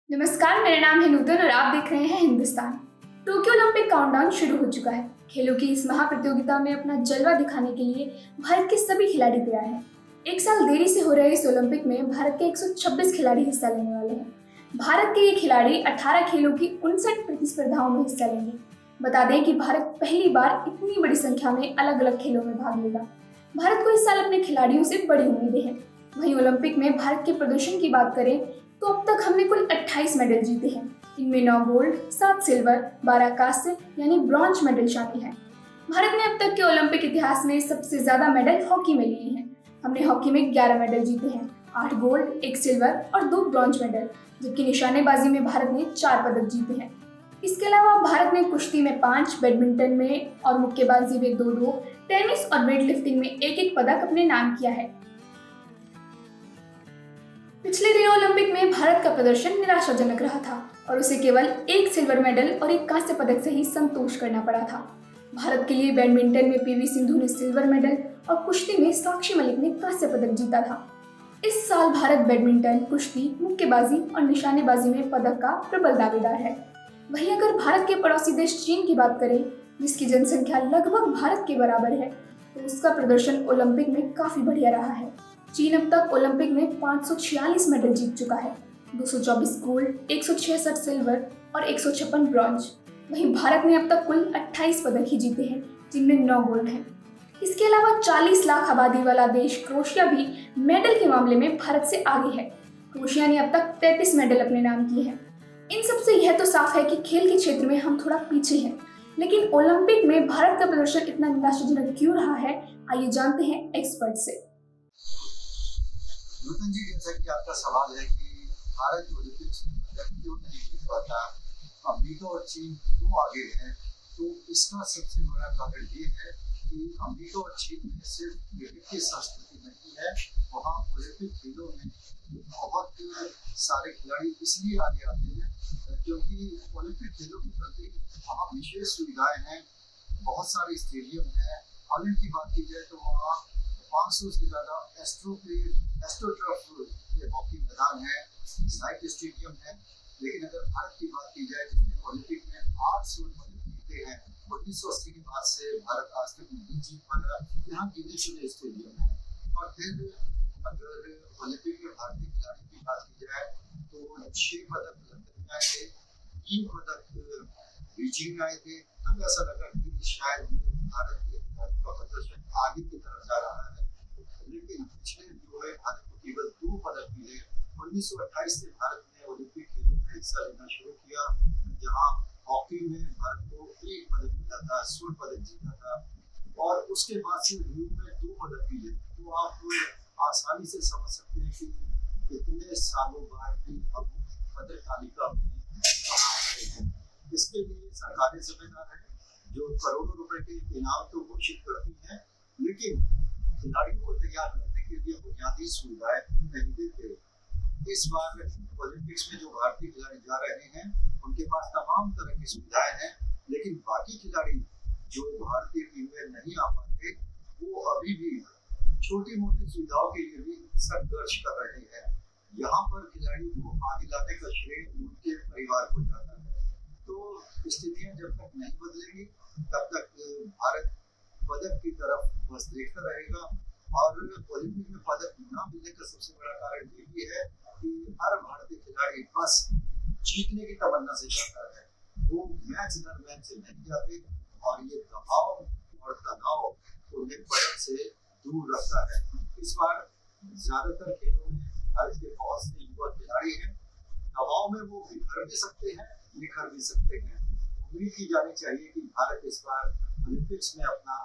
नमस्कार, मेरा नाम है नूतन और आप देख रहे हैं हिंदुस्तान। टोक्यो ओलंपिक काउंटडाउन शुरू हो चुका है। खेलों की इस महाप्रतियोगिता में अपना जलवा दिखाने के लिए भारत के सभी खिलाड़ी तैयार हैं। एक साल देरी से हो रहे इस ओलंपिक में भारत के 126 खिलाड़ी हिस्सा लेने वाले हैं। भारत के ये खिलाड़ी 18 खेलों की 59 प्रतिस्पर्धाओं में हिस्सा लेंगे। बता दें कि भारत पहली बार इतनी बड़ी संख्या में अलग अलग खेलों में भाग लेगा। भारत को इस साल अपने खिलाड़ियों से बड़ी उम्मीदें हैं। वहीं ओलंपिक में भारत के प्रदर्शन की बात करें तो अब तक हमने कुल 28 मेडल जीते हैं। इनमें 9 गोल्ड, 7 सिल्वर, 12 कांस्य यानी ब्रॉन्ज मेडल शामिल हैं। भारत ने अब तक के ओलंपिक इतिहास में सबसे ज्यादा मेडल हॉकी में लिए हैं। हमने हॉकी में 11 मेडल जीते हैं, 8 गोल्ड, 1 सिल्वर और 2 ब्रॉन्ज मेडल, जबकि निशानेबाजी में भारत ने 4 पदक जीते हैं। इसके अलावा भारत ने कुश्ती में 5, बैडमिंटन में और मुक्केबाजी में 2-2, टेनिस और वेट लिफ्टिंग में 1-1 पदक अपने नाम किया है। पिछले रियो ओलंपिक में भारत का प्रदर्शन निराशाजनक रहा था और उसे केवल 1 सिल्वर मेडल और 1 कांस्य पदक से ही संतोष करना पड़ा था। भारत के लिए बैडमिंटन में पीवी सिंधु ने सिल्वर मेडल और कुश्ती में साक्षी मलिक ने कांस्य पदक जीता था। इस साल भारत बैडमिंटन, कुश्ती, मुक्केबाजी और निशानेबाजी में पदक का प्रबल दावेदार है। वहीं अगर भारत के पड़ोसी देश चीन की बात करें, जिसकी जनसंख्या लगभग भारत के बराबर है, तो उसका प्रदर्शन ओलंपिक में काफी बढ़िया रहा है। चीन अब तक ओलंपिक में 546 मेडल जीत चुका है, 224 गोल्ड, 166 सिल्वर और 156 ब्रॉन्ज। वहीं भारत ने अब तक कुल 28 पदक ही जीते हैं, जिनमें 9 गोल्ड हैं। इसके अलावा 40 लाख आबादी वाला देश क्रोएशिया भी मेडल के मामले में भारत से आगे है। क्रोएशिया ने अब तक 33 मेडल अपने नाम किए हैं। इन सबसे यह तो साफ है कि खेल के क्षेत्र में हम थोड़ा पीछे हैं, लेकिन ओलंपिक में भारत का प्रदर्शन इतना निराशाजनक क्यों रहा है, आइए जानते हैं एक्सपर्ट से। नूतन जी, जैसा कि आपका सवाल है कि भारत ओलंपिक्स में पदक क्यों नहीं जीत पाता, अमेरिका और चीन क्यों आगे हैं, तो इसका सबसे बड़ा कारण ये है कि अमेरिका और चीन में सिर्फ क्रिकेट की संस्कृति नहीं है, वहाँ ओलंपिक खेलों में बहुत सारे खिलाड़ी इसलिए आगे आते हैं क्योंकि ओलंपिक खेलों के प्रति वहाँ विशेष सुविधाएं हैं, बहुत सारे स्टेडियम हैं। हॉलैंड की बात की जाए तो वहाँ 500 से ज्यादा एस्ट्रोटर्फ हॉकी मैदान है, साइट स्टेडियम है। लेकिन अगर भारत की बात की जाए, जिसने ओलंपिक में 8 स्वर्ण पदक जीते हैं, 1980 के बाद से भारत आज तक नहीं जीत पाया। यहाँ गिने चुने स्टेडियम है। और फिर अगर ओलंपिक में भारतीय खिलाड़ी की बात की जाए तो 6 पदक लंदन में आए थे, 3 पदक बीजिंग में आए थे। तब ऐसा लगा कि शायद भारत के खिलाड़ी का प्रदर्शन आगे की तरफ जा रहा है, लेकिन पिछले जो है भारत को केवल 2 पदक मिले। 1928 से भारत ने ओलंपिक खेलों में हिस्सा लेना शुरू किया, जहां हॉकी में भारत को 1 पदक मिला था, स्वर्ण पदक जीता था, और उसके बाद से रियो में 2 पदक मिले। तो आप आसानी से समझ सकते हैं कि इतने सालों बाद भी हम पदक तालिका में कहाँ खड़े हैं। इसके लिए सरकारें जिम्मेदार है, जो करोड़ों रुपए के इनाम तो घोषित करती हैं, लेकिन खिलाड़ियों को तैयार करने के लिए बुनियादी सुविधाएं नहीं देते। इस बार ओलंपिक्स में जो भारतीय खिलाड़ी जा रहे हैं, उनके पास तमाम तरह की सुविधाएं हैं, लेकिन बाकी खिलाड़ी जो भारतीय टीम में नहीं आ पाते, वो अभी भी छोटी मोटी सुविधाओं के लिए भी संघर्ष कर रहे हैं। यहाँ पर खिलाड़ियों को आगे लाने का श्रेय उनके परिवार को जाता है। तो स्थितियां जब तक नहीं बदलेंगी, तब तक भारत पदक की तरफ बस देखता रहेगा। और ओलंपिक में पदक न मिलने का सबसे बड़ा कारण ये भी है कि हर भारतीय खिलाड़ी बस जीतने की तमन्ना से जाता है, वो मैच दर मैच नहीं जाते, और ये दबाव और तनाव उन्हें पदक से दूर रखता है। इस बार ज्यादातर खेलों में भारत के बहुत से युवा खिलाड़ी हैं, दबाव में वो बिखर भी सकते हैं, निखर भी सकते हैं। उम्मीद की जानी चाहिए कि भारत इस बार ओलंपिक्स में अपना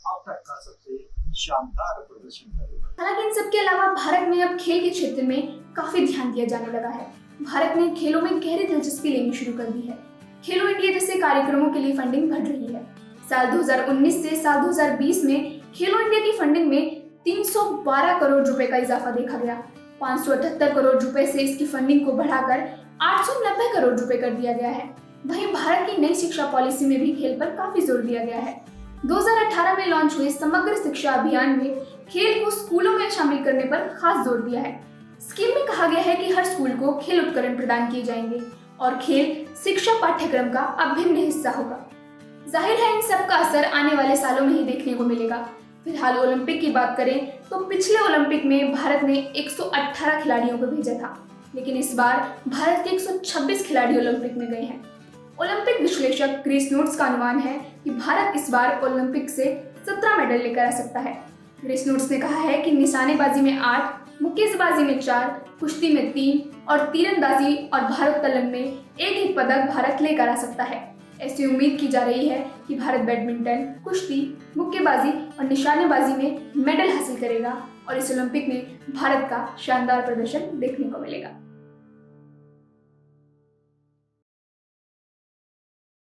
अब तक का सबसे शानदार प्रदर्शन करेगा। हालांकि इन सब के अलावा भारत में अब खेल के क्षेत्र में काफी ध्यान दिया जाने लगा है। भारत ने खेलों में गहरी दिलचस्पी लेनी शुरू कर दी है। खेलो इंडिया जैसे कार्यक्रमों के लिए फंडिंग बढ़ रही है। साल 2019 से साल 2020 में खेलो इंडिया की फंडिंग में 312 करोड़ रुपए का इजाफा देखा गया। 578 करोड़ रुपए से इसकी फंडिंग को बढ़ाकर 890 करोड़ रुपए कर दिया गया है। वहीं भारत की नई शिक्षा पॉलिसी में भी खेल पर काफी जोर दिया गया है। 2018 में लॉन्च हुए समग्र शिक्षा अभियान में खेल को स्कूलों में शामिल करने पर खास जोर दिया है। स्कीम में कहा गया है कि हर स्कूल को खेल उपकरण प्रदान किए जाएंगे और खेल शिक्षा पाठ्यक्रम का अभिन्न हिस्सा होगा। जाहिर है इन सब का असर आने वाले सालों में ही देखने को मिलेगा। फिलहाल ओलंपिक की बात करें तो पिछले ओलंपिक में भारत ने 118 खिलाड़ियों को भेजा था, लेकिन इस बार भारत के 126 खिलाड़ी ओलंपिक में गए हैं। ओलंपिक विश्लेषक क्रिस नोट्स का अनुमान है कि भारत इस बार ओलंपिक से 17 मेडल लेकर आ सकता है। क्रिस नोट्स ने कहा है कि निशानेबाजी में 8, मुक्केबाजी में 4, कुश्ती में 3 और तीरंदाजी और भारोत्तोलन में एक पदक भारत लेकर आ सकता है। ऐसी उम्मीद की जा रही है कि भारत बैडमिंटन, कुश्ती, मुक्केबाजी और निशानेबाजी में मेडल हासिल करेगा और इस ओलंपिक में भारत का शानदार प्रदर्शन देखने को मिलेगा।